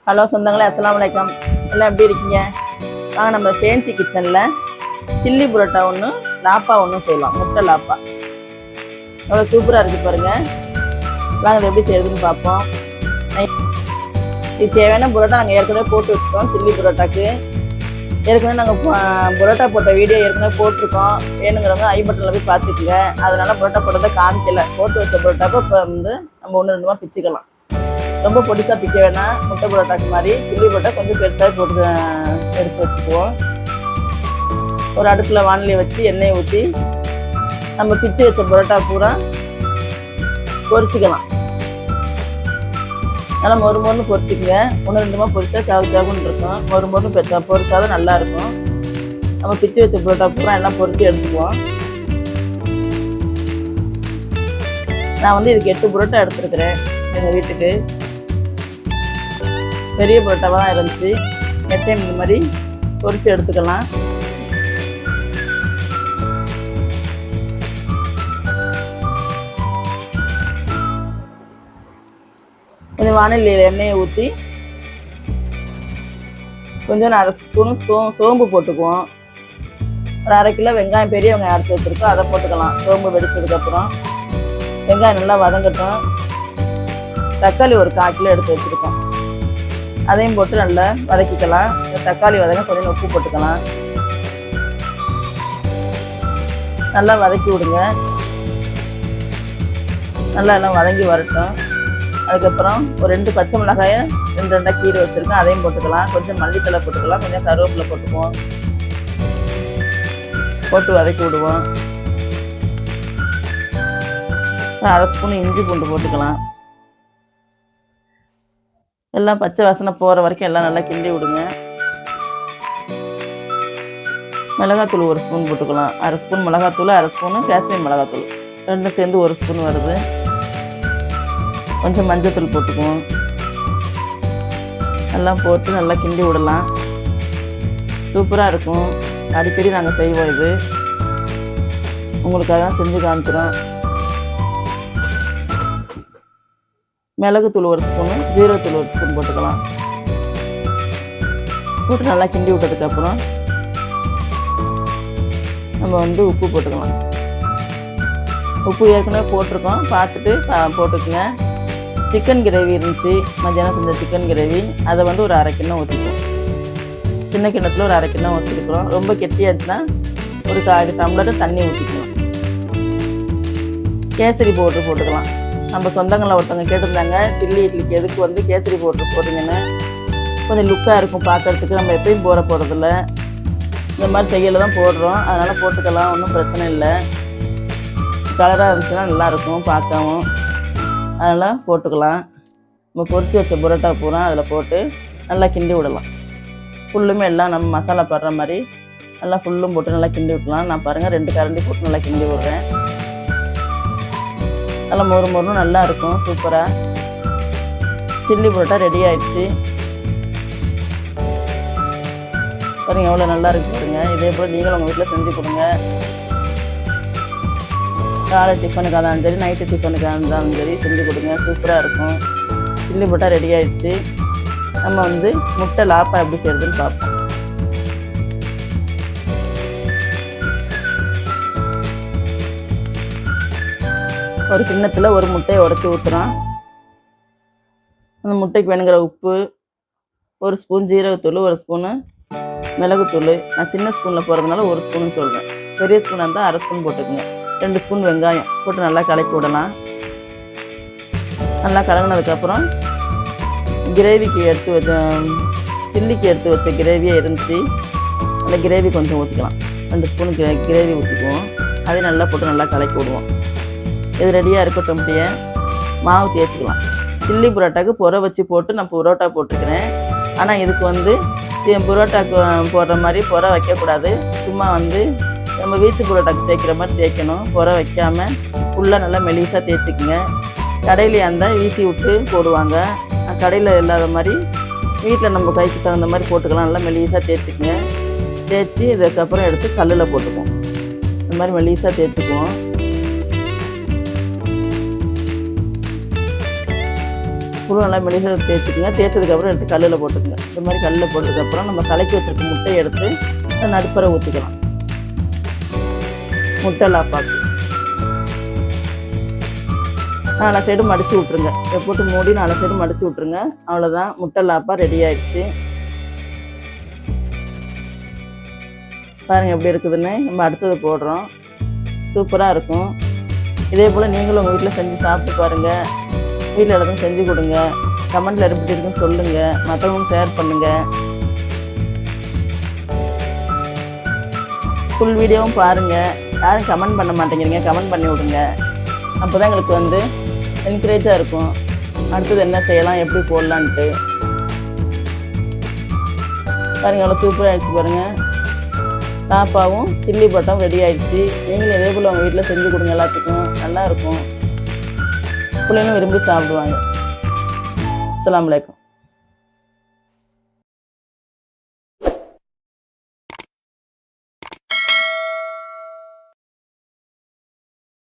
Hello சொந்தங்களே, அஸ்ஸலாமு அலைக்கும். எல்லாம் எப்படி இருக்கீங்க? வாங்க நம்ம ஃபேன்சி கிச்சனில் சில்லி புரோட்டா ஒன்று, லாப்பா ஒன்றும் செய்யலாம். முட்டை லாப்பா அவ்வளோ சூப்பராக இருக்குது பாருங்கள். வாங்க இதை எப்படி செய்யறதுன்னு பார்ப்போம். இது தேவையான புரோட்டா நாங்கள் ஏற்கனவே போட்டு வச்சுக்கோம். சில்லி புரோட்டாக்கு ஏற்கனவே நாங்கள் புரோட்டா போட்ட வீடியோ ஏற்கனவே போட்டிருக்கோம். வேணுங்கிறவங்க ஐ பட்டனில் போய் பார்த்துக்குங்க. அதனால் புரோட்டா போட்டதை காமிக்கலை. போட்டு வச்ச புரோட்டாக்கு இப்போ நம்ம ஒன்று ரெண்டுமா பிச்சுக்கலாம். ரொம்ப பொடிசாக பிக்க வேணாம். முட்டை புரோட்டாக்கு மாதிரி சில்லி புரோட்டா கொஞ்சம் பெருசாக போட்டு எடுத்து வச்சுக்குவோம். ஒரு அடுப்பில் வானிலையை வச்சு எண்ணெயை ஊற்றி நம்ம பிச்சு வச்ச புரோட்டா பூரா பொரிச்சிக்கலாம். நல்லா மொறு மொறுன்னு பொரிச்சிக்கங்க. ஒன்று ரெண்டுமா பொரிச்சா சாவு சாவுன்னு இருக்கும். மொறு மொறுன்னு பொரிச்சாலும் நல்லாயிருக்கும். நம்ம பிச்சு வச்ச புரோட்டா பூரா எல்லாம் பொரிச்சு எடுத்துக்குவோம். நான் இதுக்கு 8 புரோட்டா எடுத்துருக்கிறேன். எங்கள் வீட்டுக்கு பெரிய புரோட்டாவாக தான் இருந்துச்சு. டைம் இந்த மாதிரி பொரிச்சு எடுத்துக்கலாம். கொஞ்சம் வானிலையில் எண்ணெயை ஊற்றி கொஞ்சம் அரை ஸ்பூனு சோம்பு போட்டுக்குவோம். ஒரு 1/2 கிலோ வெங்காயம், பெரிய வெங்காயம் அரைச்சி வச்சுருக்கோம், அதை போட்டுக்கலாம். சோம்பு வெடிச்சதுக்கப்புறம் வெங்காயம் நல்லா வதங்கட்டும். தக்காளி ஒரு 1/4 கிலோ எடுத்து வச்சுருக்கோம், அதையும் போட்டு நல்லா வதக்கிக்கலாம். தக்காளி வதங்க கொஞ்சம் உப்பு போட்டுக்கலாம். நல்லா வதக்கி விடுங்க. நல்லா எல்லாம் வதங்கி வரட்டும். அதுக்கப்புறம் ஒரு 2 பச்சை மிளகாயை 2 கீரை வச்சுருக்கேன், அதையும் போட்டுக்கலாம். கொஞ்சம் மல்லித்தலை போட்டுக்கலாம், கொஞ்சம் கருவேப்பிலை போட்டுக்குவோம். போட்டு வதக்கி விடுவோம். 1/2 ஸ்பூன் இஞ்சி பூண்டு போட்டுக்கலாம். எல்லாம் பச்சை வாசனை போகிற வரைக்கும் எல்லாம் நல்லா கிண்டி விடுங்க. மிளகாத்தூள் 1 ஸ்பூன் போட்டுக்கலாம். 1/2 ஸ்பூன் மிளகாத்தூள், 1/2 ஸ்பூனு காஷ்மீர் மிளகாத்தூள், ரெண்டும் சேர்ந்து 1 ஸ்பூன் வருது. கொஞ்சம் மஞ்சத்தூள் போட்டுக்குவோம். எல்லாம் போட்டு நல்லா கிண்டி விடலாம். சூப்பராக இருக்கும். அடிக்கடி நாங்கள் செய்வோம். இது உங்களுக்காக தான் செஞ்சு காமிக்கிறோம். மிளகுத்தூள் 1 ஸ்பூனு, ஜீரகத்தூள் 1 ஸ்பூன் போட்டுக்கலாம். போட்டு நல்லா கிண்டி விட்டதுக்கப்புறம் நம்ம உப்பு போட்டுக்கலாம். உப்பு ஏற்கனவே போட்டிருக்கோம், பார்த்துட்டு போட்டுக்குங்க. சிக்கன் கிரேவி இருந்துச்சு, மத்தியானம் செஞ்ச சிக்கன் கிரேவி, அதை ஒரு 1/2 கிண்ணம் ஊற்றிக்குவோம். சின்ன கிண்ணத்தில் ஒரு 1/2 கிண்ணம் ஊற்றிருக்கிறோம். ரொம்ப கெட்டியாச்சுன்னா ஒரு 1/4 டம்ளர் தண்ணி ஊற்றிக்கலாம். கேசரி பவுட்ரு போட்டுக்கலாம். நம்ம சொந்தங்களில் ஒருத்தவங்க கேட்டிருந்தாங்க, சில்லி இட்லிக்கு எதுக்கு கேசரி பவுட்ரு போடுறீங்கன்னு. கொஞ்சம் லுக்காக இருக்கும் பார்க்குறதுக்கு. நம்ம எப்பயும் போடுறதில்ல, இந்த மாதிரி செய்யல தான் போடுறோம். அதனால் போட்டுக்கலாம், ஒன்றும் பிரச்சனை இல்லை. கலராக இருந்துச்சுன்னா நல்லாயிருக்கும் பார்க்கவும். அதனால் போட்டுக்கலாம். நம்ம பொரிச்சு வச்ச புரோட்டா பூரா அதில் போட்டு நல்லா கிண்டி விடலாம். ஃபுல்லுமே எல்லாம் நம்ம மசாலா படுற மாதிரி நல்லா ஃபுல்லும் போட்டு நல்லா கிண்டி விடலாம். நான் பாருங்கள் 2 கரண்டி போட்டு நல்லா கிண்டி விடுறேன். நல்லா மொறு மொறுன்னு நல்லா இருக்கும். சூப்பராக சில்லி புரோட்டா ரெடி ஆயிடுச்சு. பாருங்கள் எவ்வளோ நல்லா இருக்கு பாருங்க. இதே போல் நீங்களும் உங்கள் வீட்டில் செஞ்சு கொடுங்க. காலை டிஃபனுக்காக இருந்தாலும் சரி, நைட்டு டிஃபனுக்காக இருந்தாலும் சரி செஞ்சு கொடுங்க. சூப்பராக இருக்கும். சில்லி புரோட்டா ரெடி ஆயிடுச்சு. நம்ம முட்டை லாப்பா எப்படி செய்யறதுன்னு பார்ப்போம். ஒரு கிண்ணத்தில் ஒரு முட்டையை உடச்சி ஊற்றுறோம். அந்த முட்டைக்கு வேணுங்கிற உப்பு, 1 ஸ்பூன் ஜீரகத்தூள், 1 ஸ்பூனு மிளகுத்தூள். நான் சின்ன ஸ்பூனில் போடுறதுனால 1 ஸ்பூன்னு சொல்கிறேன். பெரிய ஸ்பூனாக இருந்தால் 1/2 ஸ்பூன் போட்டுக்குங்க. 2 ஸ்பூன் வெங்காயம் போட்டு நல்லா கலக்கி விடலாம். நல்லா கலங்கினதுக்கப்புறம் கிரேவிக்கு சில்லிக்கு எடுத்து வச்ச கிரேவியே இருந்துச்சு, அந்த கிரேவி கொஞ்சம் ஊற்றிக்கலாம். 2 ஸ்பூன் கிரேவி ஊற்றிக்குவோம். அதையும் நல்லா போட்டு நல்லா கலக்கி விடுவோம். இது ரெடியாக இருக்கட்டும். அப்படியே மாவு தேய்ச்சிக்கலாம். சில்லி புரோட்டாக்கு புற வச்சு போட்டு நான் புரோட்டா போட்டுக்கிறேன். ஆனால் இதுக்கு புரோட்டாக்கு போடுற மாதிரி புற வைக்கக்கூடாது. சும்மா நம்ம வீச்சு புரோட்டாக்கு தேய்க்கிற மாதிரி தேய்க்கணும். புற வைக்காமல் ஃபுல்லாக நல்லா மெலிசாக தேய்ச்சிக்குங்க. கடையிலையாக இருந்தால் வீசி விட்டு போடுவாங்க. கடையில் இல்லாத மாதிரி வீட்டில் நம்ம கைக்கு தகுந்த மாதிரி போட்டுக்கலாம். நல்லா மெலிசாக தேய்ச்சிக்குங்க. தேய்ச்சி இதுக்கப்புறம் எடுத்து கல்லில் போட்டுக்குவோம். இந்த மாதிரி மெலிசாக தேய்ச்சிக்குவோம். புழு நல்லா மெலிசாக தேய்ச்சிக்கோங்க. தேய்ச்சதுக்கப்புறம் எடுத்து கல்லில் போட்டுக்கோங்க. இந்த மாதிரி கல்லில் போட்டதுக்கப்புறம் நம்ம கலக்கி வச்சுருக்க முட்டையை எடுத்து நடுப்பரை ஊற்றிக்கலாம். முட்டை லாப்பாக்கு 4 சைடும் மடித்து விட்ருங்க. இதை போட்டு மூடி 4 சைடும் மடித்து விட்ருங்க. அவ்வளோதான், முட்டை லாப்பா ரெடி ஆகிடுச்சு. பாருங்கள் எப்படி இருக்குதுன்னு. நம்ம அடுத்தது போடுறோம். சூப்பராக இருக்கும். இதே போல் நீங்களும் உங்கள் வீட்டில் செஞ்சு சாப்பிட்டு பாருங்கள். வீட்டில் எல்லாத்தையும் செஞ்சு கொடுங்க. கமெண்ட்டில் எப்படி இருக்குன்னு சொல்லுங்கள். மற்றவங்களும் ஷேர் பண்ணுங்கள். ஃபுல் வீடியோவும் பாருங்கள். யாரும் கமெண்ட் பண்ண மாட்டேங்கிறீங்க, கமெண்ட் பண்ணி விடுங்க. அப்போ தான் எங்களுக்கு என்கரேஜாக இருக்கும். அடுத்தது என்ன செய்யலாம், எப்படி போடலான்ட்டு. பாருங்கள் எவ்வளோ சூப்பராக ஆகிடுச்சு பாருங்கள். லாப்பாவும் சில்லி பட்டாவும் ரெடி ஆகிடுச்சு. நீங்களும் இதே போல் உங்கள் வீட்டில் செஞ்சு கொடுங்க. எல்லாத்துக்கும் நல்லாயிருக்கும். பிள்ளைங்களும் விரும்பி சாப்பிடுவாங்க. அஸ்ஸலாமு அலைக்கும்.